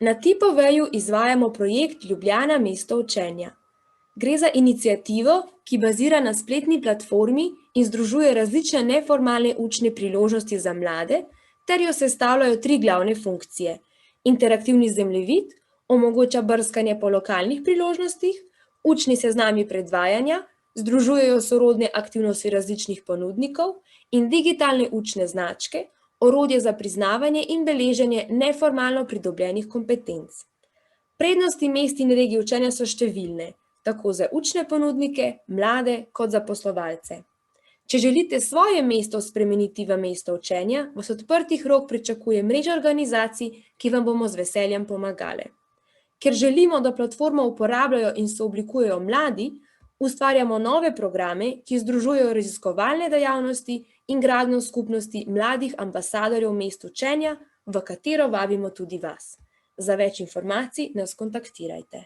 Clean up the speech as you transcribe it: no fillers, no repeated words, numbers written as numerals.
Na TIPOV-ju izvajamo projekt Ljubljana mesto učenja. Gre za inicijativo, ki bazira na spletni platformi in združuje različne neformalne učne priložnosti za mlade, ter jo sestavljajo 3 glavne funkcije. Interaktivni zemljevid omogoča brskanje po lokalnih priložnostih, učni seznami predvajanja, združujejo sorodne aktivnosti različnih ponudnikov in digitalne učne značke, orodje za priznavanje in beleženje neformalno pridobljenih kompetenc. Prednosti mest in regij učenja so številne, tako za učne ponudnike, mlade kot za poslovalce. Če želite svoje mesto spremeniti v mesto učenja, vas odprtih rok pričakuje mreža organizacij, ki vam bomo z veseljem pomagale. Ker želimo, da platformo uporabljajo in sooblikujejo mladi, ustvarjamo nove programe, ki združujejo raziskovalne dejavnosti in gradnjo skupnosti mladih ambasadorjev mest učenja, v katero vabimo tudi vas. Za več informacij nas kontaktirajte.